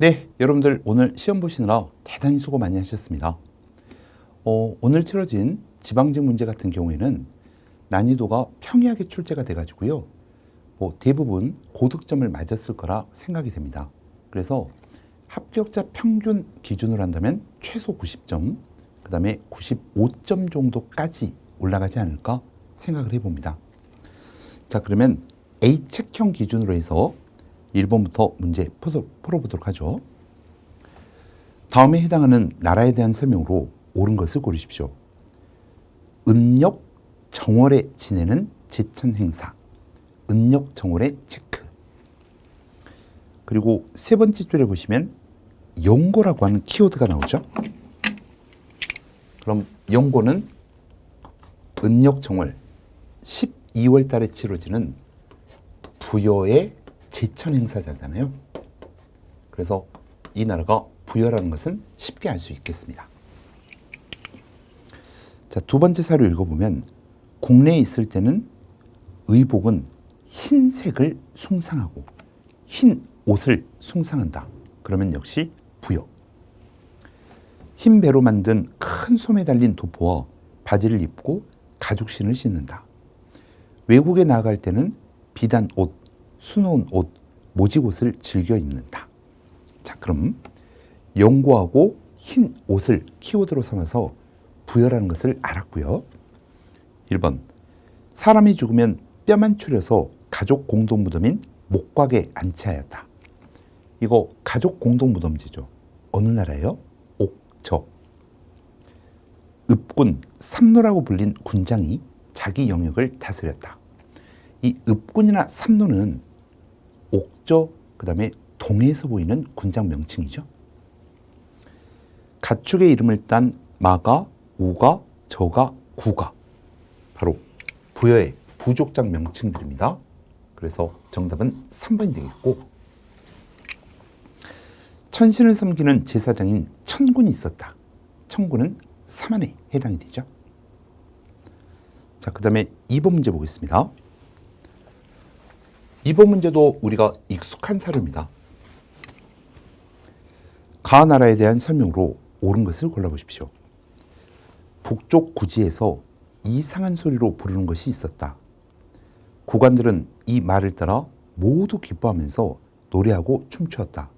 네, 여러분들 오늘 시험 보시느라 대단히 수고 많이 하셨습니다. 오늘 치러진 지방직 문제 같은 경우에는 난이도가 평이하게 출제가 돼가지고요. 대부분 고득점을 맞았을 거라 생각이 됩니다. 그래서 합격자 평균 기준으로 한다면 최소 90점, 그 다음에 95점 정도까지 올라가지 않을까 생각을 해봅니다. 자, 그러면 A책형 기준으로 해서 1번부터 문제 풀어보도록 하죠. 다음에 해당하는 나라에 대한 설명으로 옳은 것을 고르십시오. 은력 정월에 지내는 제천 행사. 은력 정월의 체크. 그리고 세 번째 줄에 보시면 연고라고 하는 키워드가 나오죠. 그럼 연고는 은력 정월 12월 달에 치러지는 부여의 제천 행사잖아요. 그래서 이 나라가 부여라는 것은 쉽게 알 수 있겠습니다. 자, 두 번째 사료 읽어보면 국내에 있을 때는 의복은 흰색을 숭상하고 흰 옷을 숭상한다. 그러면 역시 부여. 흰 배로 만든 큰 솜에 달린 도포와 바지를 입고 가죽신을 신는다. 외국에 나아갈 때는 비단 옷, 수놓은 옷, 모직옷을 즐겨 입는다. 자, 그럼 연고하고 흰 옷을 키워드로 삼아서 부여라는 것을 알았고요. 1번, 사람이 죽으면 뼈만 추려서 가족 공동무덤인 목곽에 안치하였다. 이거 가족 공동무덤지죠. 어느 나라예요? 옥저. 읍군 삼노라고 불린 군장이 자기 영역을 다스렸다. 이 읍군이나 삼노는 옥저, 그 다음에 동해에서 보이는 군장 명칭이죠. 가축의 이름을 딴 마가, 우가, 저가, 구가 바로 부여의 부족장 명칭들입니다. 그래서 정답은 3번이 되겠고, 천신을 섬기는 제사장인 천군이 있었다. 천군은 사만에 해당이 되죠. 자, 그 다음에 2번 문제 보겠습니다. 2번 문제도 우리가 익숙한 사료입니다. 가 나라에 대한 설명으로 옳은 것을 골라보십시오. 북쪽 구지에서 이상한 소리로 부르는 것이 있었다. 구관들은 이 말을 따라 모두 기뻐하면서 노래하고 춤추었다.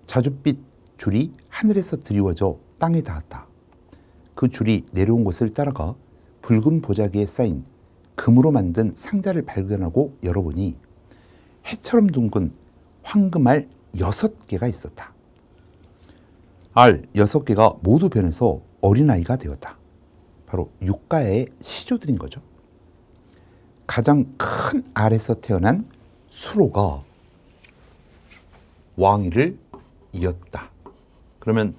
자줏빛 줄이 하늘에서 드리워져 땅에 닿았다. 그 줄이 내려온 곳을 따라가 붉은 보자기에 쌓인 금으로 만든 상자를 발견하고 열어보니 해처럼 둥근 황금알 6개가 있었다. 알 6개가 모두 변해서 어린아이가 되었다. 바로 육가의 시조들인 거죠. 가장 큰 알에서 태어난 수로가 왕위를 이었다. 그러면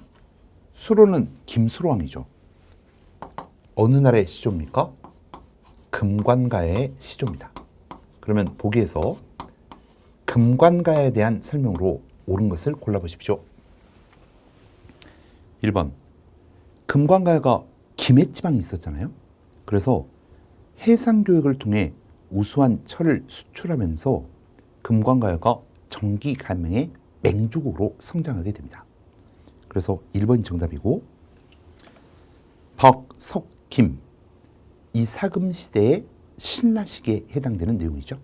수로는 김수로왕이죠. 어느 나라의 시조입니까? 금관가의 시조입니다. 그러면 보기에서 금관가에 대한 설명으로 옳은 것을 골라보십시오. 1번, 금관가가 김해지방에 있었잖아요. 그래서 해상교역을 통해 우수한 철을 수출하면서 금관가가 정기 갈망의 맹주국으로 성장하게 됩니다. 그래서 1번이 정답이고, 박, 석, 김, 이사금 시대의 신라시기에 해당되는 내용이죠.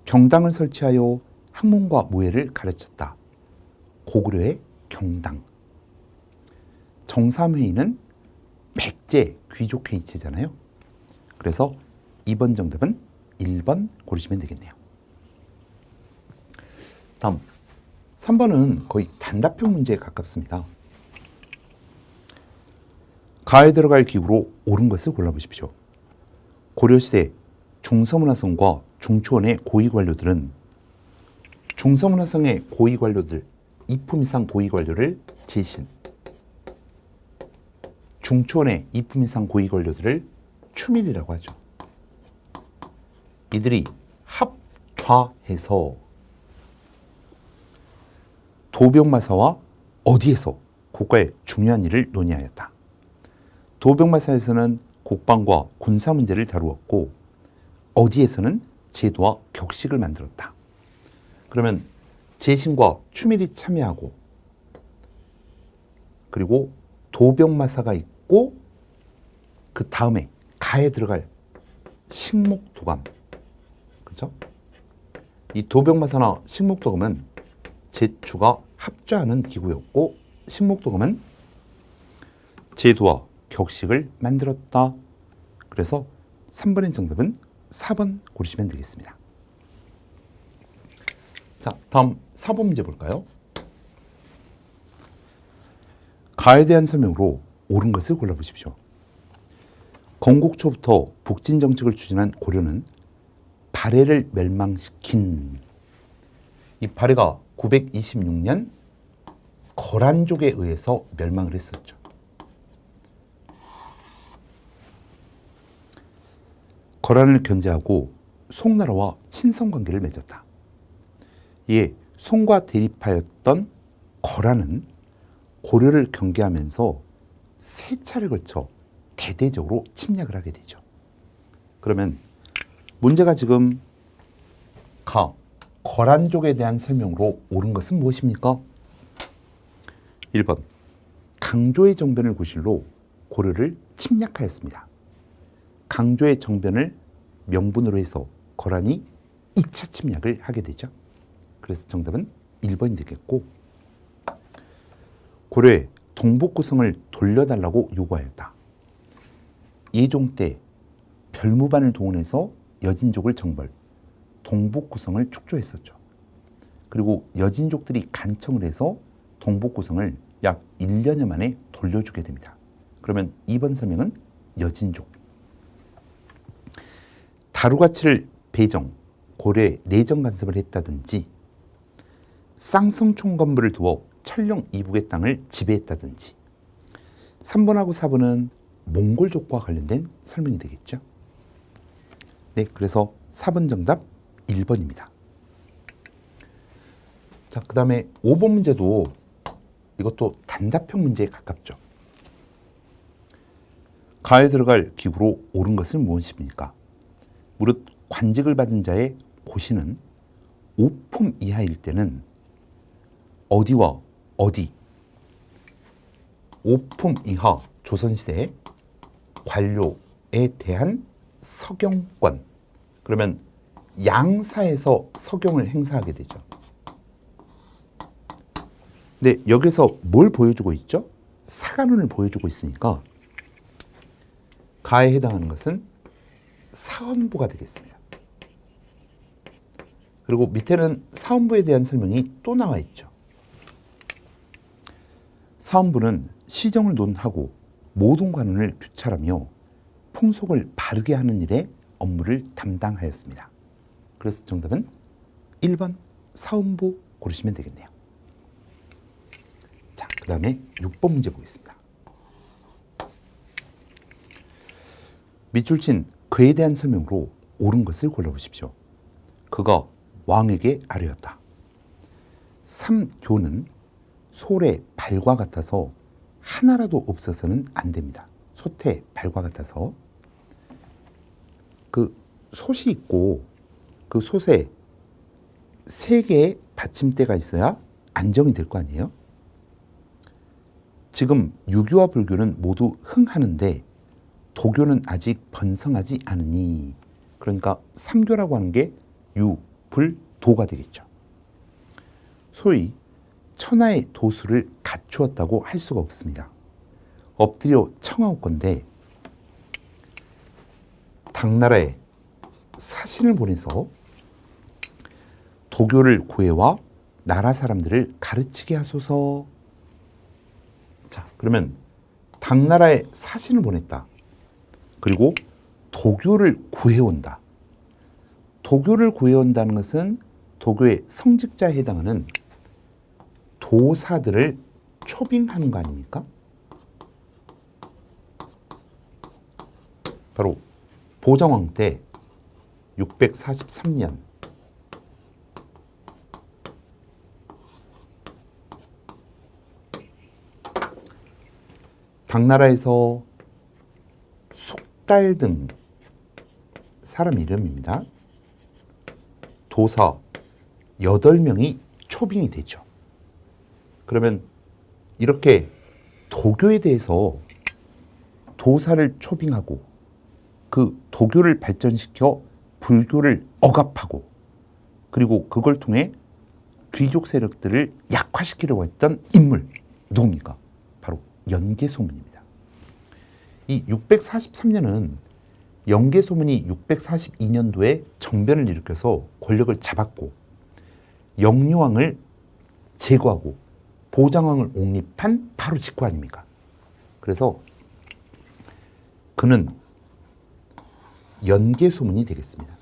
경당을 설치하여 학문과 무예를 가르쳤다. 고구려의 경당. 정삼회의는 백제 귀족회의체잖아요. 그래서 2번 정답은 1번 고르시면 되겠네요. 다음 3번은 거의 단답형 문제에 가깝습니다. 가에 들어갈 기구로 옳은 것을 골라보십시오. 고려시대 중서문화성과 중초원의 고위관료들은 중서문화성의 고위관료들, 이품 이상 고위관료를 제신, 중초원의 이품 이상 고위관료들을 추밀이라고 하죠. 이들이 합좌해서 도병마사와 어디에서 국가의 중요한 일을 논의하였다. 도병마사에서는 국방과 군사 문제를 다루었고, 어디에서는 제도와 격식을 만들었다. 그러면 제신과 추밀이 참여하고 그리고 도병마사가 있고 그 다음에 가에 들어갈 식목도감, 그렇죠? 이 도병마사나 식목도감은 제추가 합좌하는 기구였고 식목도감은 제도와 격식을 만들었다. 그래서 3번의 정답은 4번 고르시면 되겠습니다. 자, 다음 4번 문제 볼까요? 가에 대한 설명으로 옳은 것을 골라보십시오. 건국초부터 북진 정책을 추진한 고려는 발해를 멸망시킨, 이 발해가 926년 거란족에 의해서 멸망을 했었죠. 거란을 견제하고 송나라와 친선관계를 맺었다. 이에 송과 대립하였던 거란은 고려를 경계하면서 세 차례를 걸쳐 대대적으로 침략을 하게 되죠. 그러면 문제가 지금 거란족에 대한 설명으로 옳은 것은 무엇입니까? 1번 강조의 정변을 구실로 고려를 침략하였습니다. 강조의 정변을 명분으로 해서 거란이 2차 침략을 하게 되죠. 그래서 정답은 1번이 되겠고, 고려의 동북구성을 돌려달라고 요구하였다. 예종 때 별무반을 동원해서 여진족을 정벌, 동북구성을 축조했었죠. 그리고 여진족들이 간청을 해서 동북구성을 약 1년여 만에 돌려주게 됩니다. 그러면 2번 설명은 여진족. 다루가치를 배정, 고려에 내정 간섭을 했다든지 쌍성총관부를 두어 철령 이북의 땅을 지배했다든지 3번하고 4번은 몽골족과 관련된 설명이 되겠죠. 네, 그래서 4번 정답 1번입니다. 자, 그 다음에 5번 문제도 이것도 단답형 문제에 가깝죠. 가에 들어갈 기구로 옳은 것은 무엇입니까? 무릇 관직을 받은 자의 고시는 5품 이하일 때는 어디와 어디, 5품 이하 조선시대 관료에 대한 서경권, 그러면 양사에서 서경을 행사하게 되죠. 근데 여기서 뭘 보여주고 있죠? 사관원을 보여주고 있으니까 가에 해당하는 것은 사헌부가 되겠습니다. 그리고 밑에는 사헌부에 대한 설명이 또 나와 있죠. 사헌부는 시정을 논하고 모든 관원을 규찰하며 풍속을 바르게 하는 일에 업무를 담당하였습니다. 그래서 정답은 1번 사헌부 고르시면 되겠네요. 자, 그 다음에 6번 문제 보겠습니다. 밑줄 친 그에 대한 설명으로 옳은 것을 골라보십시오. 그가 왕에게 아뢰었다. 삼교는 소의 발과 같아서 하나라도 없어서는 안 됩니다. 소태 발과 같아서 그 솥이 있고 그 솥에 3개의 받침대가 있어야 안정이 될 거 아니에요? 지금 유교와 불교는 모두 흥하는데 도교는 아직 번성하지 않으니, 그러니까 삼교라고 하는 게 유, 불, 도가 되겠죠. 소위 천하의 도수를 갖추었다고 할 수가 없습니다. 엎드려 청하옵건대 당나라에 사신을 보내서 도교를 구해와 나라 사람들을 가르치게 하소서. 자, 그러면 당나라에 사신을 보냈다. 그리고 도교를 구해온다. 도교를 구해온다는 것은 도교의 성직자에 해당하는 도사들을 초빙하는 거 아닙니까? 바로 보정왕 때 643년 당나라에서 숙달 등 사람 이름입니다. 도사 8명이 초빙이 되죠. 그러면 이렇게 도교에 대해서 도사를 초빙하고 그 도교를 발전시켜 불교를 억압하고 그리고 그걸 통해 귀족 세력들을 약화시키려고 했던 인물 누굽니까? 바로 연개소문입니다. 이 643년은 연개소문이 642년도에 정변을 일으켜서 권력을 잡았고 영유왕을 제거하고 보장왕을 옹립한 바로 직후 아닙니까? 그래서 그는 연개소문이 되겠습니다.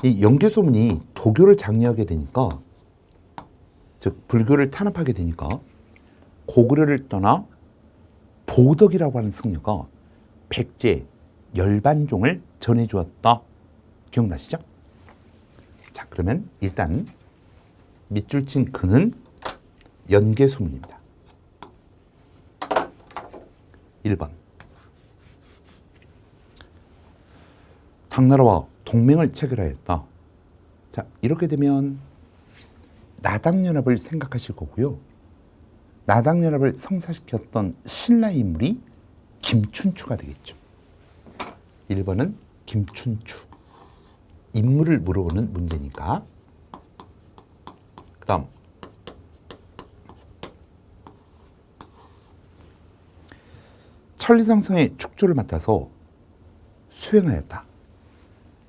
이 연개소문이 도교를 장려하게 되니까, 즉 불교를 탄압하게 되니까 고구려를 떠나 보덕이라고 하는 승려가 백제 열반종을 전해주었다. 기억나시죠? 자, 그러면 일단 밑줄 친 그는 연개소문입니다. 1번. 당나라와 동맹을 체결하였다. 자, 이렇게 되면 나당연합을 생각하실 거고요. 나당연합을 성사시켰던 신라의 인물이 김춘추가 되겠죠. 1번은 김춘추. 인물을 물어보는 문제니까. 그 다음 천리장성의 축조를 맡아서 수행하였다.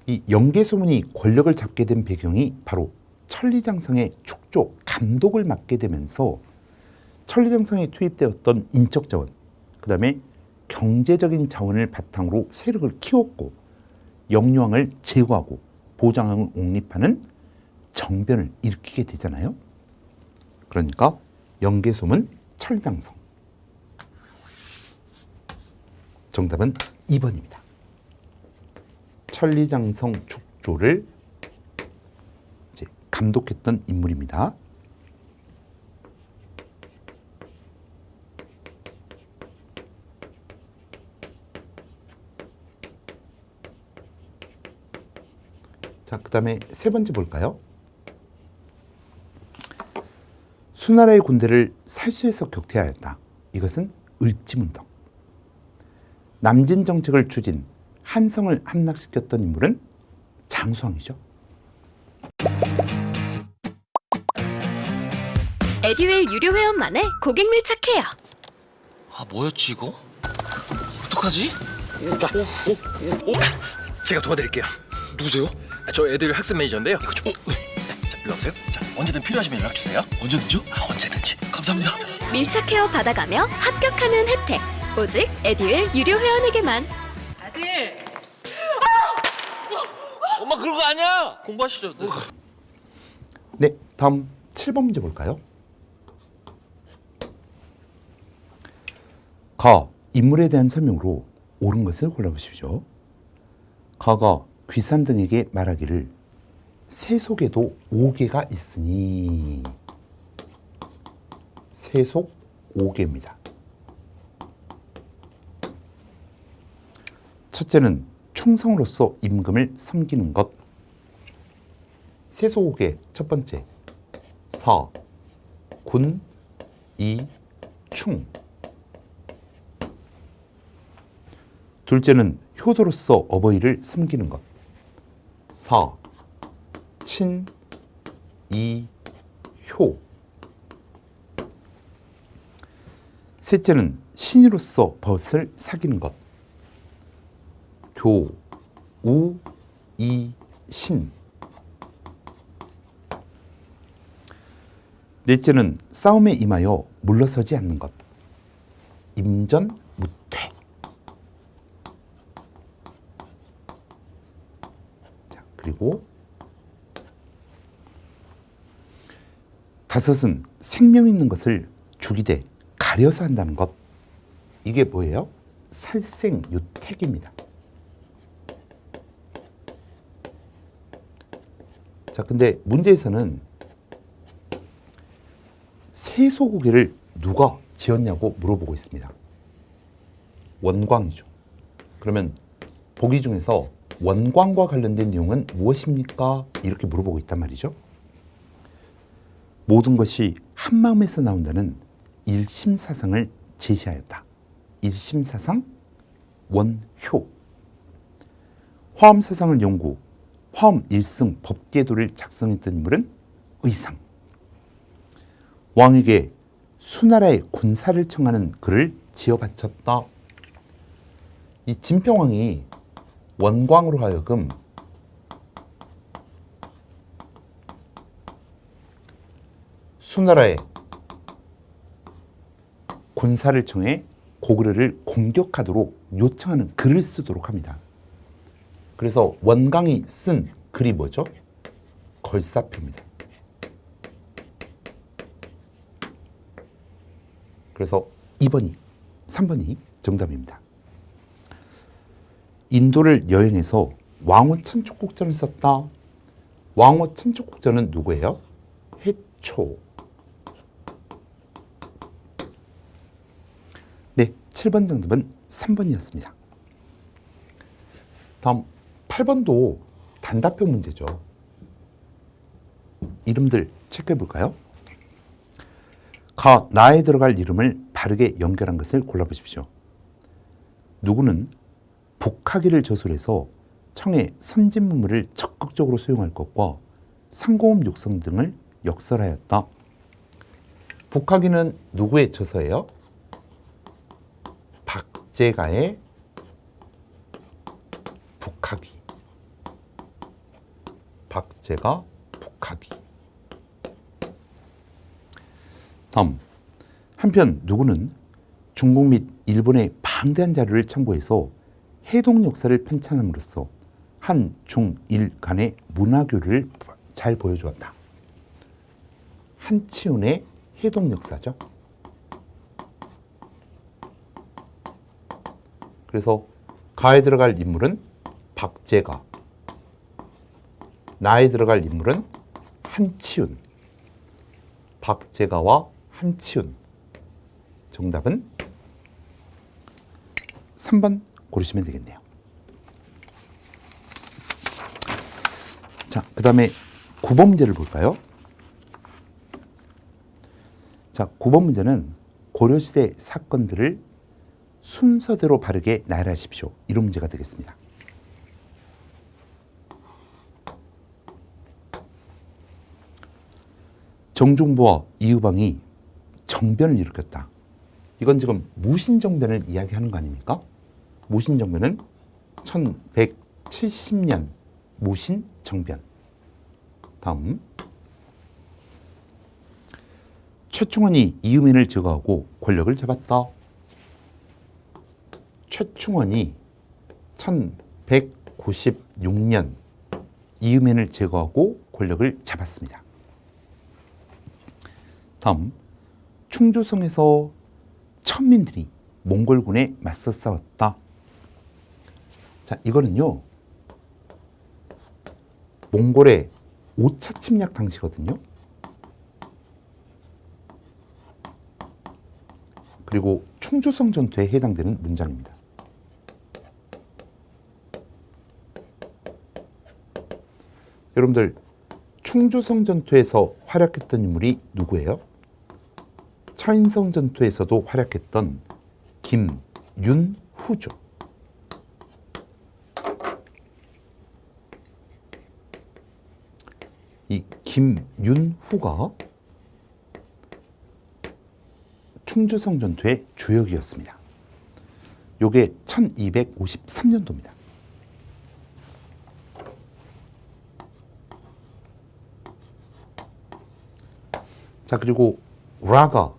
이 연개소문이 권력을 잡게 된 배경이 바로 천리장성의 축조 감독을 맡게 되면서 천리장성에 투입되었던 인적 자원, 그 다음에 경제적인 자원을 바탕으로 세력을 키웠고 영유왕을 제거하고 보장왕을 옹립하는 정변을 일으키게 되잖아요. 그러니까 연개소문 천리장성. 정답은 2번입니다. 천리장성 축조를 이제 감독했던 인물입니다. 자, 그 다음에 세 번째 볼까요? 수나라의 군대를 살수해서 격퇴하였다. 이것은 을지문덕. 남진 정책을 추진, 한성을 함락시켰던 인물은 장수왕이죠. 에듀윌 유료 회원만의 고객 밀착해요. 아, 뭐였지 이거? 어떡하지? 자, 제가 도와드릴게요. 누구세요? 저 애들 학습 매니저인데요. 이거 좀. 자, 일로 오세요. 자, 언제든 필요하시면 연락 주세요. 언제든지요? 아, 언제든지. 감사합니다. 밀착 헤어 받아가며 합격하는 혜택. 오직 에듀윌 유료 회원에게만. 아들, 엄마 그런 거 아니야. 공부하시죠. 네. 네, 다음 7번 문제 볼까요? 가, 인물에 대한 설명으로 옳은 것을 골라보십시오. 가가 귀산 등에게 말하기를 새 속에도 5개가 있으니. 새속 5개입니다. 첫째는 충성으로서 임금을 섬기는 것. 새속 5개 첫 번째, 사, 군, 이, 충. 둘째는 효도로서 어버이를 섬기는 것. 사, 친, 이, 효. 셋째는 신이로서 벗을 사귀는 것. 교, 우, 이, 신. 넷째는 싸움에 임하여 물러서지 않는 것. 임전, 무퇴. 자, 그리고 다섯은 생명 있는 것을 죽이되 가려서 한다는 것. 이게 뭐예요? 살생유택입니다. 자, 근데 문제에서는 새소고기를 누가 지었냐고 물어보고 있습니다. 원광이죠. 그러면 보기 중에서 원광과 관련된 내용은 무엇입니까? 이렇게 물어보고 있단 말이죠. 모든 것이 한마음에서 나온다는 일심사상을 제시하였다. 일심사상 원효. 화엄사상을 연구, 화엄 일승 법계도를 작성했던 인물은 의상. 왕에게 수나라의 군사를 청하는 글을 지어 바쳤다. 이 진평왕이 원광으로 하여금 수나라의 군사를 청해 고구려를 공격하도록 요청하는 글을 쓰도록 합니다. 그래서 원광이 쓴 글이 뭐죠? 걸사표입니다. 그래서 2번이, 3번이 정답입니다. 인도를 여행해서 왕호 천촉국전을 썼다. 왕호 천촉국전은 누구예요? 해초. 네, 7번 정답은 3번이었습니다. 다음 8번도 단답형 문제죠. 이름들 체크해 볼까요? 가, 나에 들어갈 이름을 바르게 연결한 것을 골라보십시오. 누구는 북하기를 저술해서 청의 선진문물을 적극적으로 수용할 것과 상고음 육성 등을 역설하였다. 북하기는 누구의 저서예요? 박제가의 북하기. 박제가 북하기. 다음, 한편 누구는 중국 및 일본의 방대한 자료를 참고해서 해동 역사를 편찬함으로써 한, 중, 일 간의 문화교류를 잘 보여주었다. 한치훈의 해동 역사죠. 그래서 가에 들어갈 인물은 박제가, 나에 들어갈 인물은 한치훈. 박제가와 한치훈. 정답은 3번 고르시면 되겠네요. 자, 그 다음에 9번 문제를 볼까요? 자, 9번 문제는 고려시대 사건들을 순서대로 바르게 나열하십시오. 이런 문제가 되겠습니다. 정중부와 이의방이 정변을 일으켰다. 이건 지금 무신정변을 이야기하는 거 아닙니까? 무신정변은 1170년 무신정변. 다음, 최충원이 이의мен을 제거하고 권력을 잡았다. 최충원이 1196년 이의мен을 제거하고 권력을 잡았습니다. 다음, 충주성에서 천민들이 몽골군에 맞서 싸웠다. 자, 이거는요, 몽골의 5차 침략 당시거든요. 그리고 충주성 전투에 해당되는 문장입니다. 여러분들, 충주성 전투에서 활약했던 인물이 누구예요? 차인성 전투에서도 활약했던 김윤후죠. 이 김윤후가 충주성 전투의 주역이었습니다. 요게 1253년도입니다. 자, 그리고 라가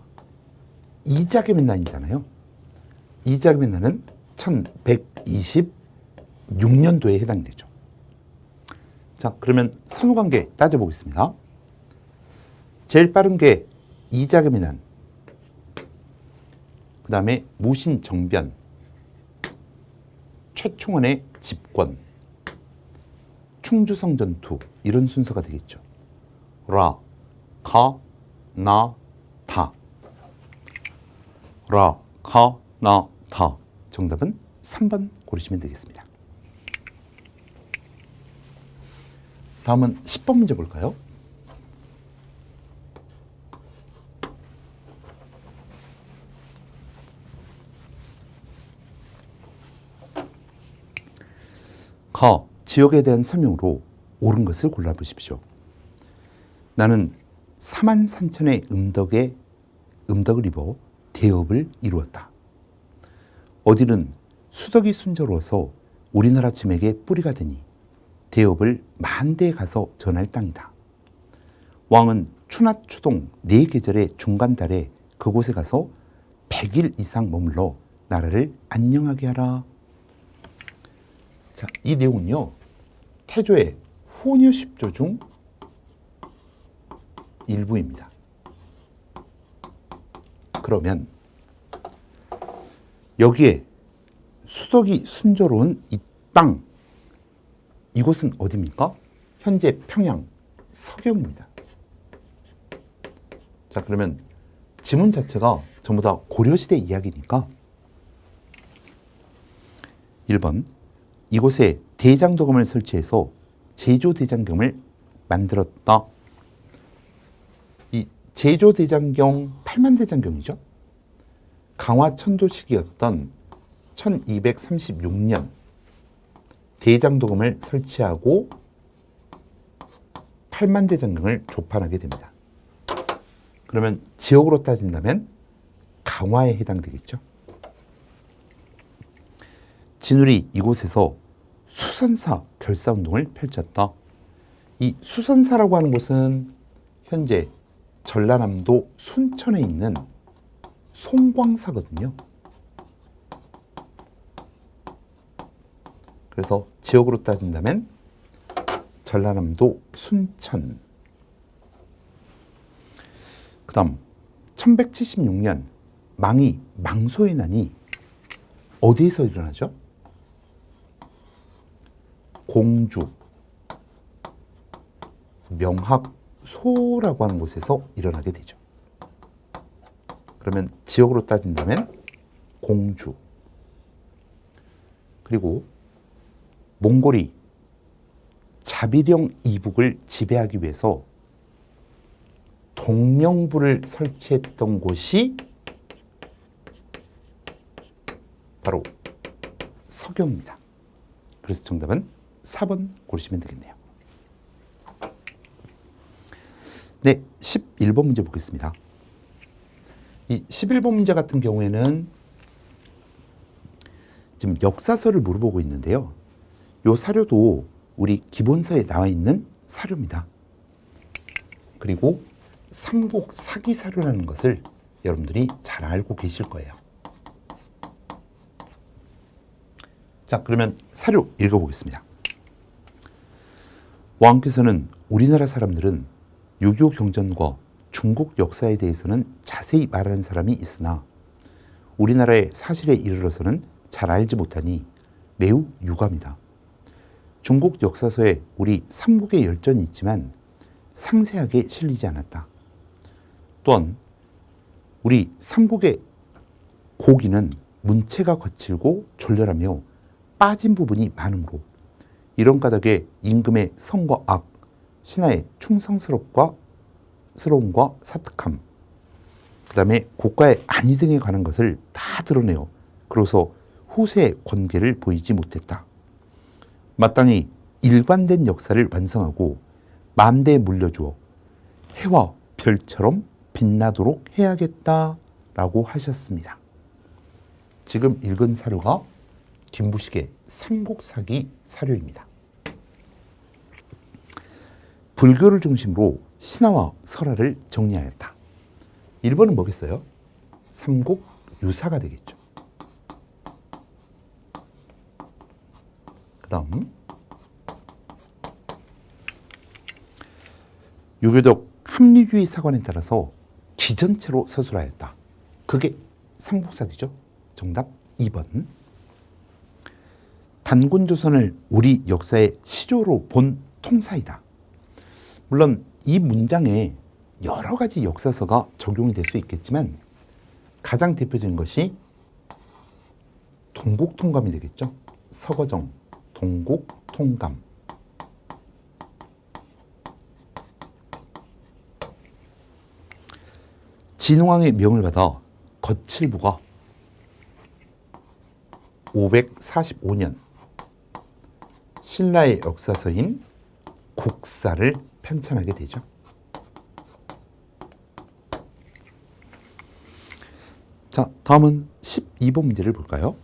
이자게멘난이잖아요. 이자게멘난은 1126년도에 해당되죠. 자, 그러면 선후관계 따져보겠습니다. 제일 빠른 게 이자게멘난, 그 다음에 무신정변, 최충원의 집권, 충주성 전투, 이런 순서가 되겠죠. 라, 가, 나, 다. 라, 가, 나, 다. 정답은 3번 고르시면 되겠습니다. 다음은 10번 문제 볼까요? 가, 지역에 대한 설명으로 옳은 것을 골라보십시오. 나는 사만산천의 음덕을 입어 대업을 이루었다. 어디는 수덕이 순조로워서 우리나라 짐에게 뿌리가 되니 대업을 만대에 가서 전할 땅이다. 왕은 추나 추동 네 계절의 중간달에 그곳에 가서 100일 이상 머물러 나라를 안녕하게 하라. 자, 이 내용은요, 태조의 호녀 10조 중 일부입니다. 그러면 여기에 수덕이 순조로운 이 땅, 이곳은 어디입니까? 현재 평양 서경입니다. 자, 그러면 지문 자체가 전부 다 고려시대 이야기니까 1번, 이곳에 대장도금을 설치해서 제조대장경을 만들었다. 이 제조대장경 8만대장경이죠. 강화천도식이었던 1236년 대장도금을 설치하고 8만대장경을 조판하게 됩니다. 그러면 지역으로 따진다면 강화에 해당되겠죠. 진울이 이곳에서 수선사 결사운동을 펼쳤다. 이 수선사라고 하는 곳은 현재 전라남도 순천에 있는 송광사거든요. 그래서 지역으로 따진다면 전라남도 순천. 그 다음 1176년 망이 망소의 난이 어디에서 일어나죠? 공주, 명학소라고 하는 곳에서 일어나게 되죠. 그러면 지역으로 따진다면 공주. 그리고 몽골이 자비령 이북을 지배하기 위해서 동명부를 설치했던 곳이 바로 서경입니다. 그래서 정답은 4번 고르시면 되겠네요. 네, 11번 문제 보겠습니다. 이 11번 문제 같은 경우에는 지금 역사서를 물어보고 있는데요. 이 사료도 우리 기본서에 나와 있는 사료입니다. 그리고 삼국 사기 사료라는 것을 여러분들이 잘 알고 계실 거예요. 자, 그러면 사료 읽어보겠습니다. 왕께서는 우리나라 사람들은 유교 경전과 중국 역사에 대해서는 자세히 말하는 사람이 있으나 우리나라의 사실에 이르러서는 잘 알지 못하니 매우 유감이다. 중국 역사서에 우리 삼국의 열전이 있지만 상세하게 실리지 않았다. 또한 우리 삼국의 고기는 문체가 거칠고 졸렬하며 빠진 부분이 많으므로 이런 까닭에 임금의 성과 악, 신하의 충성스러움과 사특함, 그 다음에 국가의 안위 등에 관한 것을 다 드러내어 그로서 후세의 권계를 보이지 못했다. 마땅히 일관된 역사를 완성하고 만대에 물려주어 해와 별처럼 빛나도록 해야겠다라고 하셨습니다. 지금 읽은 사료가 김부식의 삼국사기 사료입니다. 불교를 중심으로 신화와 설화를 정리하였다. 1번은 뭐겠어요? 삼국 유사가 되겠죠. 그 다음 유교적 합리주의 사관에 따라서 기전체로 서술하였다. 그게 삼국사기죠. 정답 2번. 단군조선을 우리 역사의 시조로 본 통사이다. 물론 이 문장에 여러 가지 역사서가 적용이 될 수 있겠지만 가장 대표적인 것이 동국통감이 되겠죠. 서거정, 동국통감. 진왕의 명을 받아 거칠부가 545년 신라의 역사서인 국사를 편찬하게 되죠. 자, 다음은 12번 문제를 볼까요?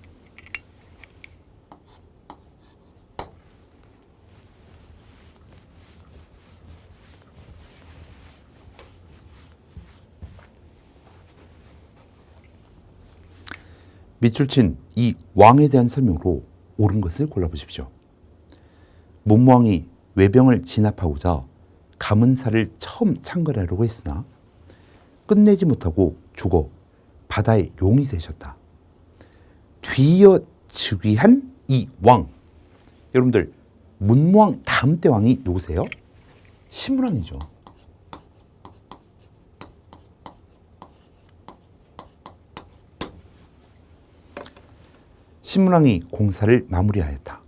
밑줄 친 이 왕에 대한 설명으로 옳은 것을 골라보십시오. 문무왕이 외병을 진압하고자 가문사를 처음 창건하려고 했으나 끝내지 못하고 죽어 바다의 용이 되셨다. 뒤이어 즉위한 이 왕, 여러분들 문무왕 다음 때 왕이 누구세요? 신문왕이죠. 신문왕이 공사를 마무리하였다.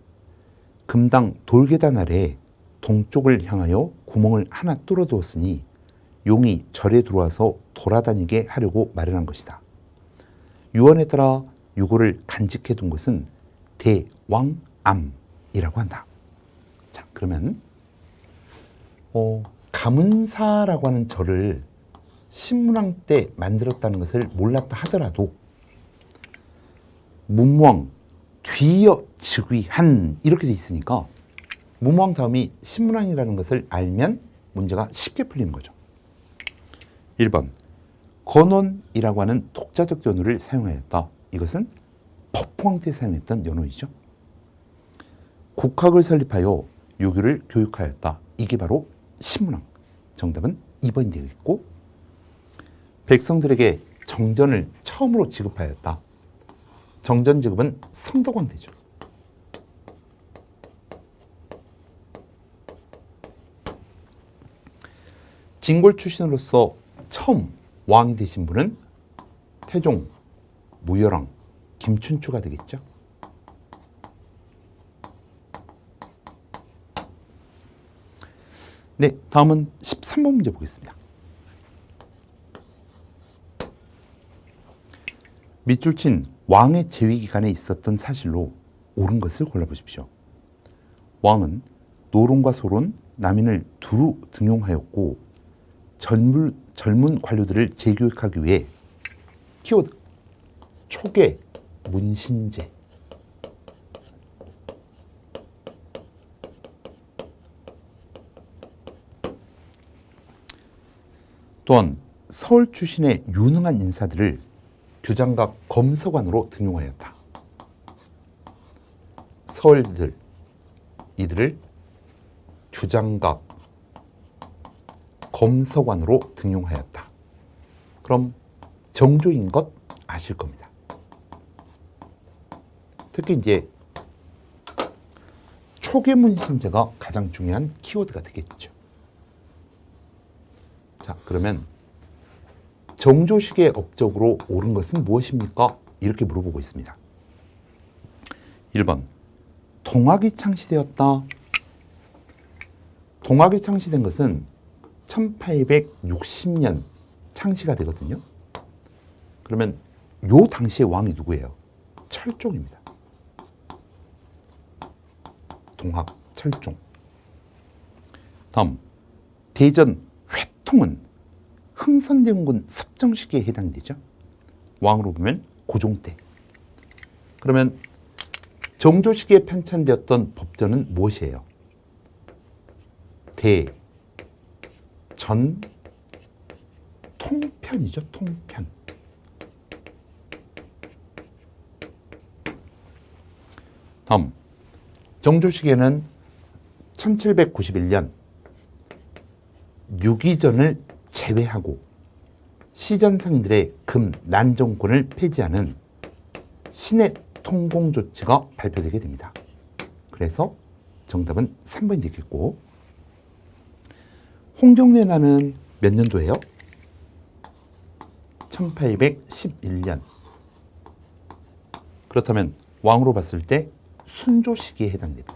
금당 돌계단 아래에 동쪽을 향하여 구멍을 하나 뚫어두었으니 용이 절에 들어와서 돌아다니게 하려고 마련한 것이다. 유언에 따라 유고를 간직해둔 것은 대왕암이라고 한다. 자, 그러면 가문사라고 하는 절을 신문왕 때 만들었다는 것을 몰랐다 하더라도 문무왕 뒤이어 즉위한 이렇게 돼 있으니까 문무왕 다음이 신문왕이라는 것을 알면 문제가 쉽게 풀리는 거죠. 1번 건원이라고 하는 독자적 연호를 사용하였다. 이것은 법hoàng 때 사용했던 연호이죠. 국학을 설립하여 유교를 교육하였다. 이게 바로 신문왕. 정답은 2번이 되겠고, 백성들에게 정전을 처음으로 지급하였다. 정전 지급은 성덕왕 되죠. 진골 출신으로서 처음 왕이 되신 분은 태종, 무열왕, 김춘추가 되겠죠. 네, 다음은 13번 문제 보겠습니다. 밑줄 친 왕의 재위 기간에 있었던 사실로 옳은 것을 골라보십시오. 왕은 노론과 소론, 남인을 두루 등용하였고 젊은 관료들을 재교육하기 위해 키워드 초계 문신제, 또한 서울 출신의 유능한 인사들을 규장각 검서관으로 등용하였다. 서울들, 이들을 규장각 검서관으로 등용하였다. 그럼 정조인 것 아실 겁니다. 특히 이제 초계문신제가 가장 중요한 키워드가 되겠죠. 자, 그러면 정조식의 업적으로 옳은 것은 무엇입니까? 이렇게 물어보고 있습니다. 1번 동학이 창시되었다. 동학이 창시된 것은 1860년 창시가 되거든요. 그러면 요 당시의 왕이 누구예요? 철종입니다. 동학, 철종. 다음 대전 회통은 흥선대원군 섭정 시기에 해당이 되죠. 왕으로 보면 고종 때. 그러면 정조 시기에 편찬되었던 법전은 무엇이에요? 대전 통편이죠. 통편. 다음 정조 시기에는 1791년 유기전을 제외하고 시전 상인들의 금 난정권을 폐지하는 신의 통공 조치가 발표되게 됩니다. 그래서 정답은 3번이 되겠고, 홍경래 난은 몇 년도예요? 1811년. 그렇다면 왕으로 봤을 때 순조 시기에 해당됩니다.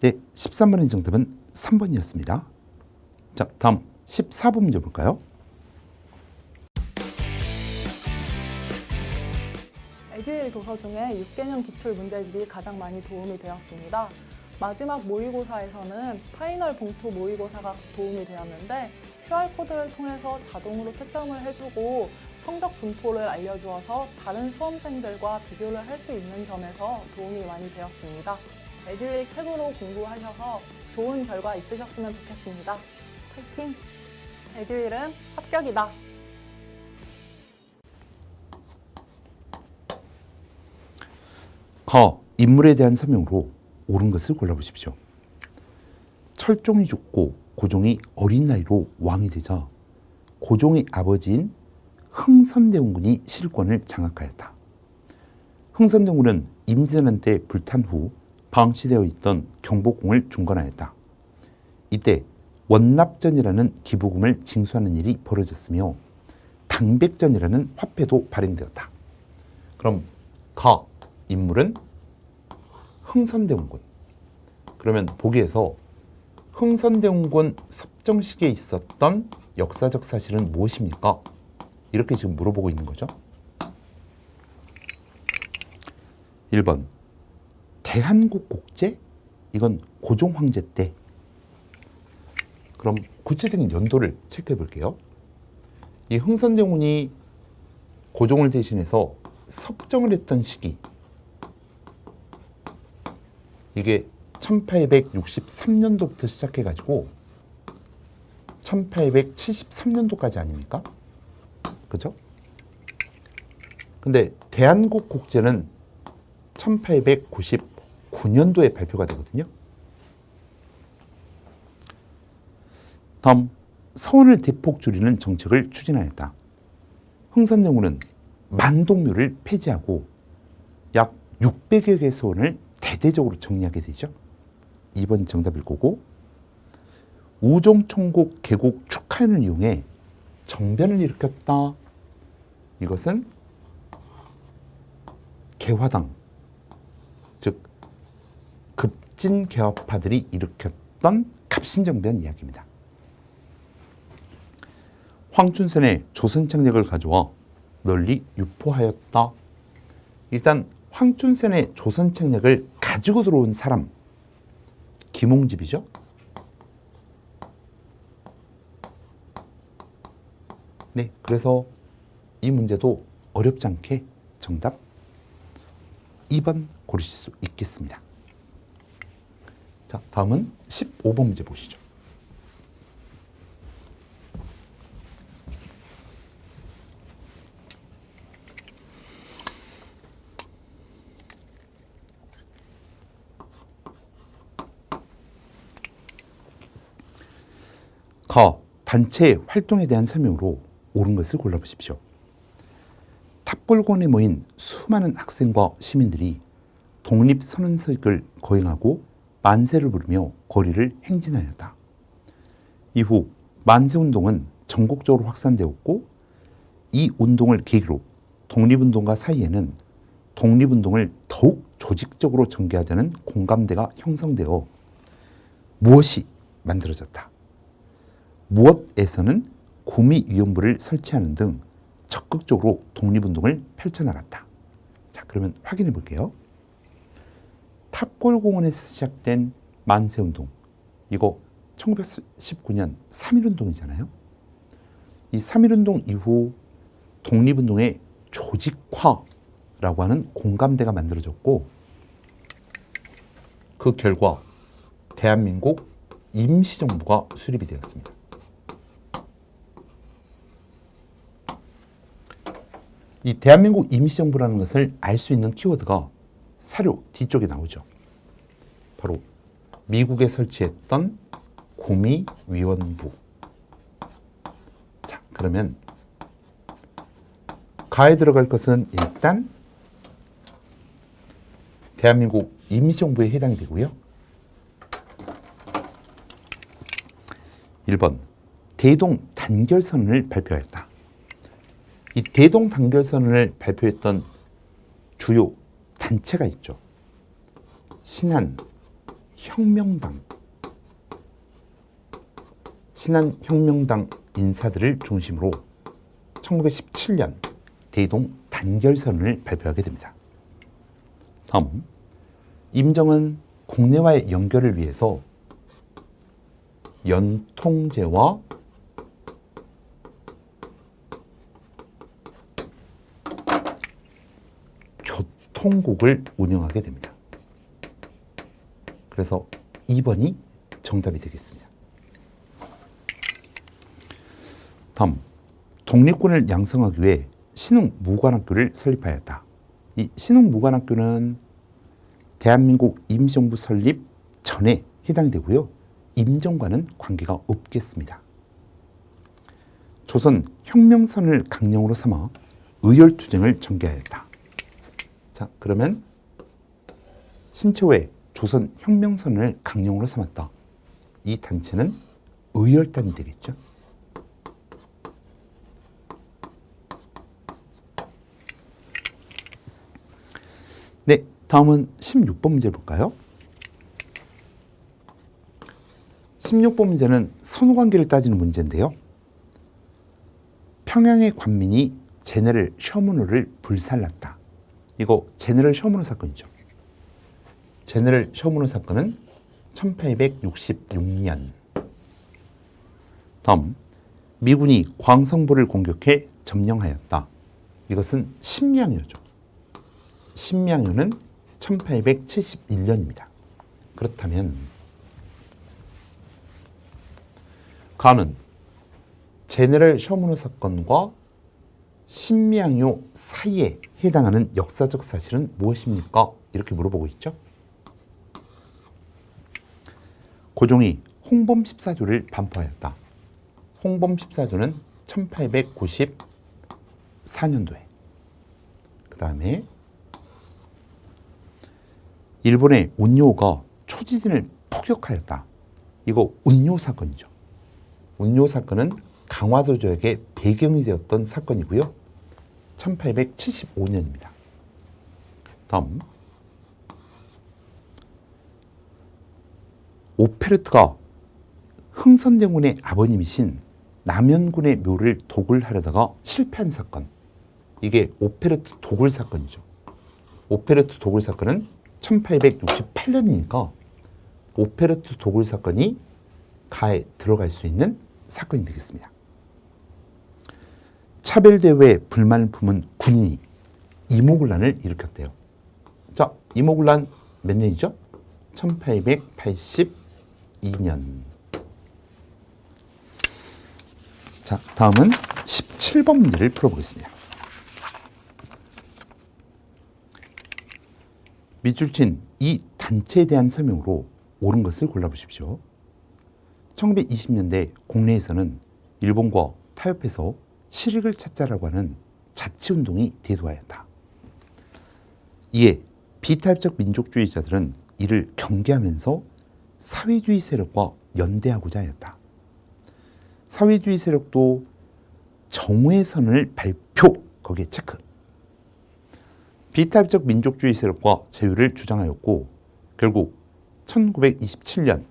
네, 13번의 정답은 3번이었습니다. 자, 다음 14번 문제 볼까요? 에듀윌 도서 중에 6개년 기출 문제집이 가장 많이 도움이 되었습니다. 마지막 모의고사에서는 파이널 봉투 모의고사가 도움이 되었는데 QR코드를 통해서 자동으로 채점을 해주고 성적 분포를 알려주어서 다른 수험생들과 비교를 할 수 있는 점에서 도움이 많이 되었습니다. 에듀윌 책으로 공부하셔서 좋은 결과 있으셨으면 좋겠습니다. 파이팅! 에듀윌은 합격이다! 거, 인물에 대한 설명으로 옳은 것을 골라보십시오. 철종이 죽고 고종이 어린 나이로 왕이 되자 고종의 아버지인 흥선대원군이 실권을 장악하였다. 흥선대원군은 임진왜란 때 불탄 후 방치되어 있던 경복궁을 중건하였다. 이때 원납전이라는 기부금을 징수하는 일이 벌어졌으며 당백전이라는 화폐도 발행되었다. 그럼 가, 인물은 흥선대원군. 그러면 보기에서 흥선대원군 섭정식에 있었던 역사적 사실은 무엇입니까? 이렇게 지금 물어보고 있는 거죠. 1번 대한국국제? 이건 고종 황제 때. 그럼 구체적인 연도를 체크해 볼게요. 이 흥선대원군이 고종을 대신해서 섭정을 했던 시기, 이게 1863년도부터 시작해가지고 1873년도까지 아닙니까? 그죠? 근데 대한국 국제는 1899년도에 발표가 되거든요. 다음, 서원을 대폭 줄이는 정책을 추진하였다. 흥선대원군은 만동묘를 폐지하고 약 600여 개의 서원을 대대적으로 정리하게 되죠. 2번 정답일 거고, 우종총국 개국 축하연을 이용해 정변을 일으켰다. 이것은 개화당, 즉 급진개화파들이 일으켰던 갑신정변 이야기입니다. 황춘선의 조선창력을 가져와 널리 유포하였다. 일단 황춘선의 조선책략을 가지고 들어온 사람, 김홍집이죠. 네, 그래서 이 문제도 어렵지 않게 정답 2번 고르실 수 있겠습니다. 자, 다음은 15번 문제 보시죠. 거, 단체의 활동에 대한 설명으로 옳은 것을 골라보십시오. 탑골공원에 모인 수많은 학생과 시민들이 독립선언서익을 거행하고 만세를 부르며 거리를 행진하였다. 이후 만세운동은 전국적으로 확산되었고, 이 운동을 계기로 독립운동가 사이에는 독립운동을 더욱 조직적으로 전개하자는 공감대가 형성되어 무엇이 만들어졌다. 무엇에서는 구미위원부를 설치하는 등 적극적으로 독립운동을 펼쳐나갔다. 자, 그러면 확인해 볼게요. 탑골공원에서 시작된 만세운동, 이거 1919년 3.1운동이잖아요. 이 3.1운동 이후 독립운동의 조직화라고 하는 공감대가 만들어졌고, 그 결과 대한민국 임시정부가 수립이 되었습니다. 이 대한민국 임시정부라는 것을 알 수 있는 키워드가 사료 뒤쪽에 나오죠. 바로 미국에 설치했던 구미위원부. 자, 그러면 가에 들어갈 것은 일단 대한민국 임시정부에 해당이 되고요. 1번 대동 단결선언을 발표하였다. 이 대동 단결선언을 발표했던 주요 단체가 있죠. 신한, 혁명당, 신한혁명당 인사들을 중심으로 1917년 대동 단결선을 발표하게 됩니다. 다음, 임정은 국내와의 연결을 위해서 연통제와 교통국을 운영하게 됩니다. 그래서 2번이 정답이 되겠습니다. 다음, 독립군을 양성하기 위해 신흥무관학교를 설립하였다. 이 신흥무관학교는 대한민국 임시정부 설립 전에 해당이 되고요. 임정과는 관계가 없겠습니다. 조선 혁명선을 강령으로 삼아 의열투쟁을 전개하였다. 자, 그러면 신채호의 조선 혁명선을 강령으로 삼았다. 이 단체는 의열단이 되겠죠. 네, 다음은 16번 문제 볼까요? 16번 문제는 선후관계를 따지는 문제인데요. 평양의 관민이 제네럴 셔문호를 불살랐다. 이거 제네럴 셔문호 사건이죠. 제네럴 셔문호 사건은 1866년. 다음, 미군이 광성보를 공격해 점령하였다. 이것은 신명효죠. 신명효는 1871년입니다. 그렇다면 가는 제네럴 셔문호 사건과 신명효 사이에 해당하는 역사적 사실은 무엇입니까? 이렇게 물어보고 있죠. 고종이 홍범 14조를 반포하였다. 홍범 14조는 1894년도에. 그 다음에 일본의 운요가 초지진을 폭격하였다. 이거 운요 사건이죠. 운요 사건은 강화도 조약의 배경이 되었던 사건이고요. 1875년입니다. 다음, 오페르트가 흥선대군의 아버님이신 남현군의 묘를 도굴하려다가 실패한 사건. 이게 오페르트 도굴 사건이죠. 오페르트 도굴 사건은 1868년이니까 오페르트 도굴 사건이 가에 들어갈 수 있는 사건이 되겠습니다. 차별대회에 불만을 품은 군인이 이모군란을 일으켰대요. 자, 이모군란 몇 년이죠? 1882년. 자, 다음은 17번 문제를 풀어보겠습니다. 밑줄 친 이 단체에 대한 설명으로 옳은 것을 골라보십시오. 1920년대 국내에서는 일본과 타협해서 실익을 찾자라고 하는 자치운동이 대두하였다. 이에 비타협적 민족주의자들은 이를 경계하면서 사회주의 세력과 연대하고자 하였다. 사회주의 세력도 정오의 선을 발표, 거기에 체크. 비타협적 민족주의 세력과 제휴를 주장하였고 결국 1927년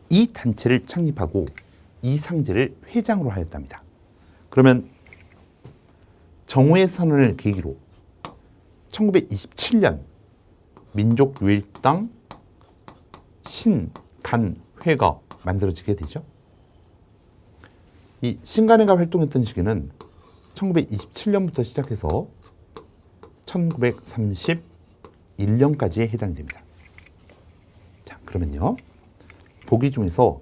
이 단체를 창립하고 이상제를 회장으로 하였답니다. 그러면 정오의 선언을 계기로 1927년 민족유일당 신간회가 만들어지게 되죠. 이 신간회가 활동했던 시기는 1927년부터 시작해서 1931년까지에 해당이 됩니다. 자, 그러면요. 보기 중에서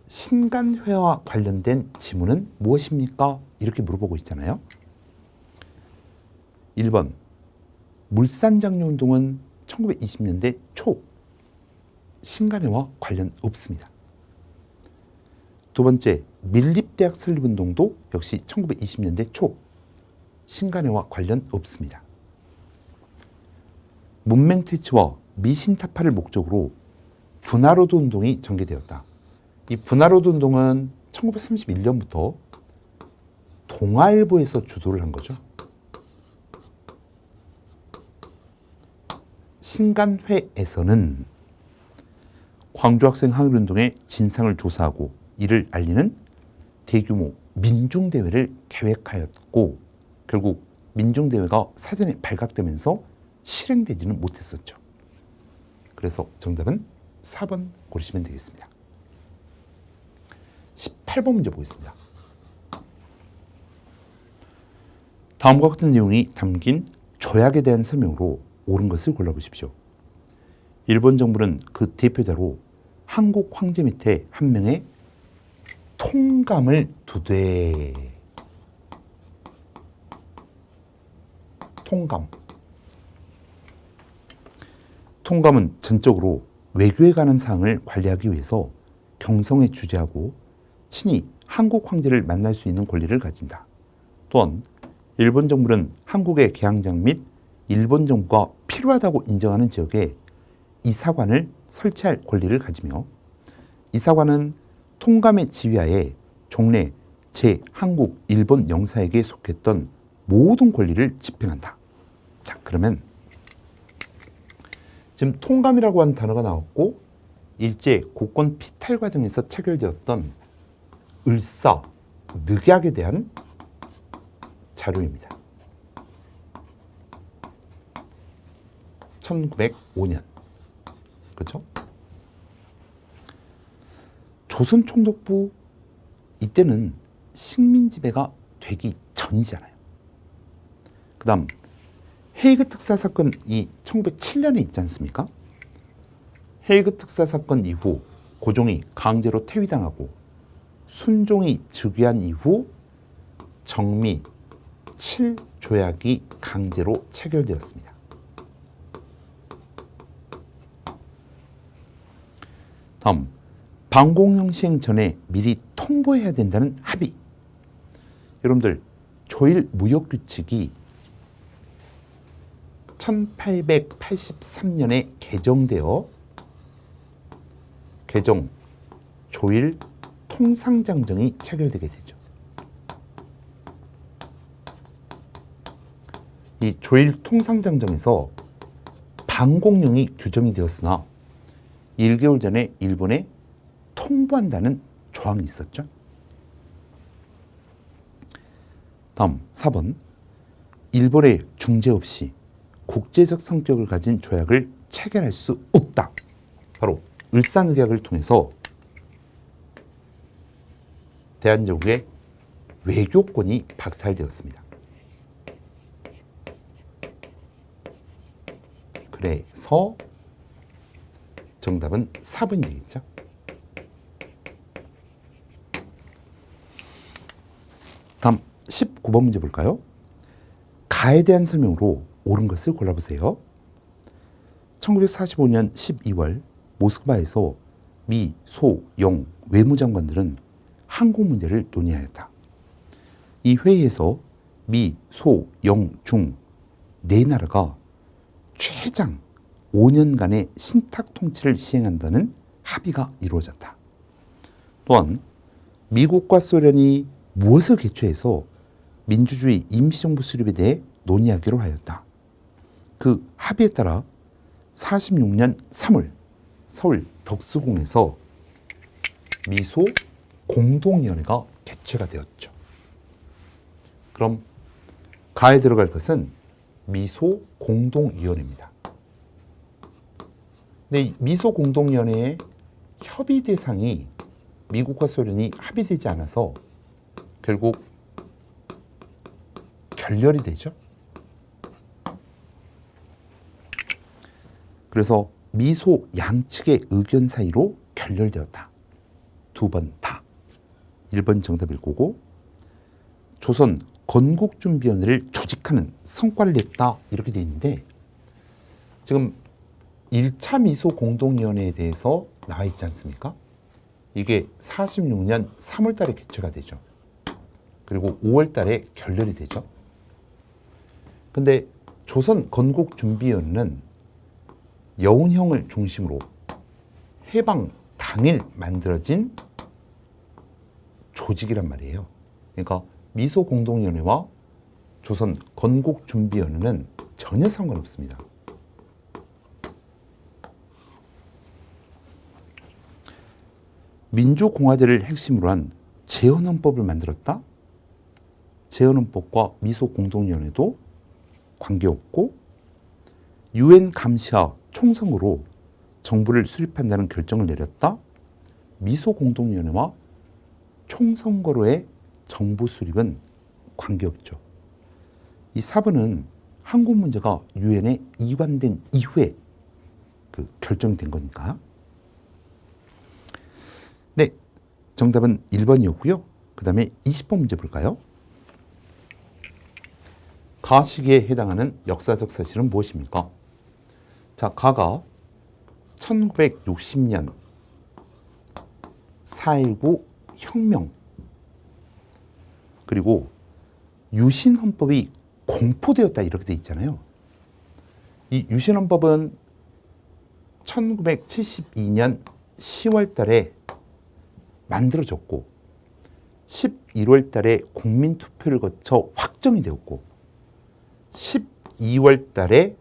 신간회와 관련된 지문은 무엇입니까? 이렇게 물어보고 있잖아요. 1번, 물산장려운동은 1920년대 초 신간회와 관련 없습니다. 두 번째, 밀립대학 설립운동도 역시 1920년대 초 신간회와 관련 없습니다. 문맹퇴치와 미신타파를 목적으로 분화로드 운동이 전개되었다. 이 분화로드 운동은 1931년부터 동아일보에서 주도를 한 거죠. 신간회에서는 광주학생 항일운동의 진상을 조사하고 이를 알리는 대규모 민중대회를 계획하였고 결국 민중대회가 사전에 발각되면서 실행되지는 못했었죠. 그래서 정답은 4번 고르시면 되겠습니다. 18번 문제 보겠습니다. 다음과 같은 내용이 담긴 조약에 대한 설명으로 옳은 것을 골라보십시오. 일본 정부는 그 대표자로 한국 황제 밑에 한 명의 통감을 두되 통감은 전적으로 외교에 관한 사항을 관리하기 위해서 경성에 주재하고 친히 한국 황제를 만날 수 있는 권리를 가진다. 또한 일본 정부는 한국의 개항장 및 일본 정부가 필요하다고 인정하는 지역에 이사관을 설치할 권리를 가지며 이사관은 통감의 지휘하에 종래 제 한국 일본 영사에게 속했던 모든 권리를 집행한다. 자, 그러면 지금 통감이라고 하는 단어가 나왔고 일제 고권 피탈 과정에서 체결되었던 을사, 늑약에 대한 자료입니다. 1905년. 그렇죠? 조선 총독부 이때는 식민 지배가 되기 전이잖아요. 그다음 헤이그 특사 사건이 1907년에 있지 않습니까? 헤이그 특사 사건 이후 고종이 강제로 퇴위당하고 순종이 즉위한 이후 정미 7조약이 강제로 체결되었습니다. 다음, 방공령 시행 전에 미리 통보해야 된다는 합의. 여러분들, 조일 무역규칙이 1883년에 개정되어 개정 조일 통상장정이 체결되게 되죠. 이 조일 통상장정에서 방공령이 규정이 되었으나 1개월 전에 일본에 통보한다는 조항이 있었죠. 다음 4번. 일본의 중재 없이 국제적 성격을 가진 조약을 체결할 수 없다. 바로 을사늑약을 통해서 대한제국의 외교권이 박탈되었습니다. 그래서 정답은 4번이 되겠죠. 다음 19번 문제 볼까요? 가에 대한 설명으로 옳은 것을 골라보세요. 1945년 12월 모스크바에서 미, 소, 영 외무장관들은 한국 문제를 논의하였다. 이 회의에서 미, 소, 영, 중 네 나라가 최장 5년간의 신탁 통치를 시행한다는 합의가 이루어졌다. 또한 미국과 소련이 무엇을 개최해서 민주주의 임시정부 수립에 대해 논의하기로 하였다. 그 합의에 따라 46년 3월 서울 덕수궁에서 미소 공동위원회가 개최가 되었죠. 그럼 가에 들어갈 것은 미소 공동위원회입니다. 근데 이 미소 공동위원회의 협의 대상이 미국과 소련이 합의되지 않아서 결국 결렬이 되죠. 그래서 미소 양측의 의견 사이로 결렬되었다. 두 번 다. 1번 정답일 거고 조선 건국준비위원회를 조직하는 성과를 냈다. 이렇게 돼 있는데 지금 1차 미소 공동위원회에 대해서 나와 있지 않습니까? 이게 46년 3월 달에 개최가 되죠. 그리고 5월 달에 결렬이 되죠. 근데 조선 건국준비위원회는 여운형을 중심으로 해방 당일 만들어진 조직이란 말이에요. 그러니까 미소 공동위원회와 조선 건국준비위원회는 전혀 상관없습니다. 민주공화제를 핵심으로 한 재헌헌법을 만들었다. 재헌헌법과 미소공동위원회도 관계없고 유엔 감시와 총선거로 정부를 수립한다는 결정을 내렸다. 미소공동위원회와 총선거로의 정부 수립은 관계없죠. 이 4번은 한국 문제가 유엔에 이관된 이후에 결정이 된 거니까. 네, 정답은 1번이었고요. 그 다음에 20번 문제 볼까요? 가 시기에 해당하는 역사적 사실은 무엇입니까? 자, 가가 1960년 4.19 혁명 그리고 유신헌법이 공포되었다 이렇게 돼 있잖아요. 이 유신헌법은 1972년 10월 달에 만들어졌고 11월 달에 국민투표를 거쳐 확정이 되었고 12월 달에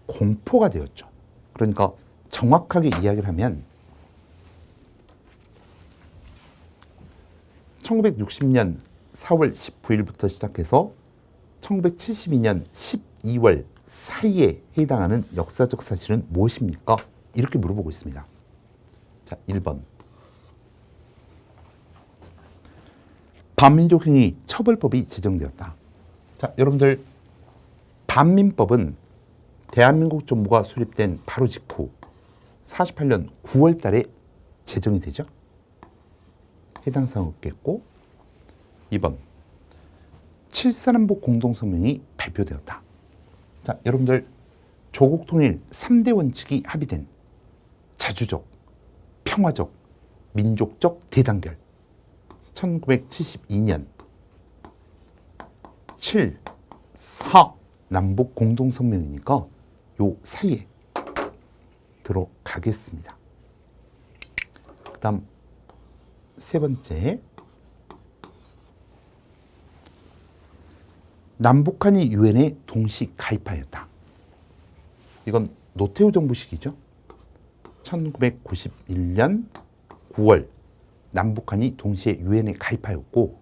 공포가 되었죠. 그러니까 정확하게 이야기를 하면 1960년 4월 19일부터 시작해서 1972년 12월 사이에 해당하는 역사적 사실은 무엇입니까? 이렇게 물어보고 있습니다. 자, 1번. 반민족행위 처벌법이 제정되었다. 자, 여러분들 반민법은 대한민국 정부가 수립된 바로 직후 48년 9월 달에 제정이 되죠. 해당 사항 없겠고 2번. 7.4남북 공동성명이 발표되었다. 자, 여러분들 조국 통일 3대 원칙이 합의된 자주적, 평화적, 민족적 대단결 1972년 7.4 남북 공동성명이니까 요 사이에 들어가겠습니다. 그 다음 세 번째, 남북한이 유엔에 동시 가입하였다. 이건 노태우 정부 시기죠. 1991년 9월 남북한이 동시에 유엔에 가입하였고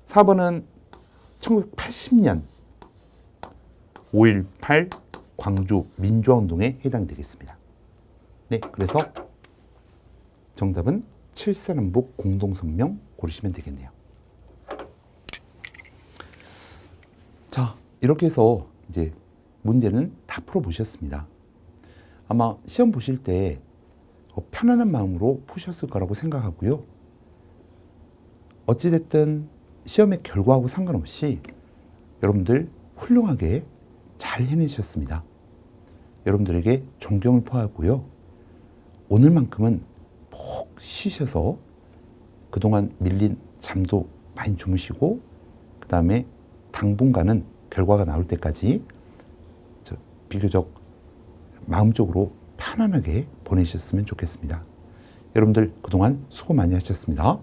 4번은 1980년 5.18 광주 민주화운동에 해당이 되겠습니다. 네, 그래서 정답은 7.4남북 공동성명 고르시면 되겠네요. 자, 이렇게 해서 이제 문제는 다 풀어보셨습니다. 아마 시험 보실 때 편안한 마음으로 푸셨을 거라고 생각하고요. 어찌됐든 시험의 결과하고 상관없이 여러분들 훌륭하게 잘 해내셨습니다. 여러분들에게 존경을 표하고요. 오늘만큼은 푹 쉬셔서 그동안 밀린 잠도 많이 주무시고 그 다음에 당분간은 결과가 나올 때까지 비교적 마음적으로 편안하게 보내셨으면 좋겠습니다. 여러분들 그동안 수고 많이 하셨습니다.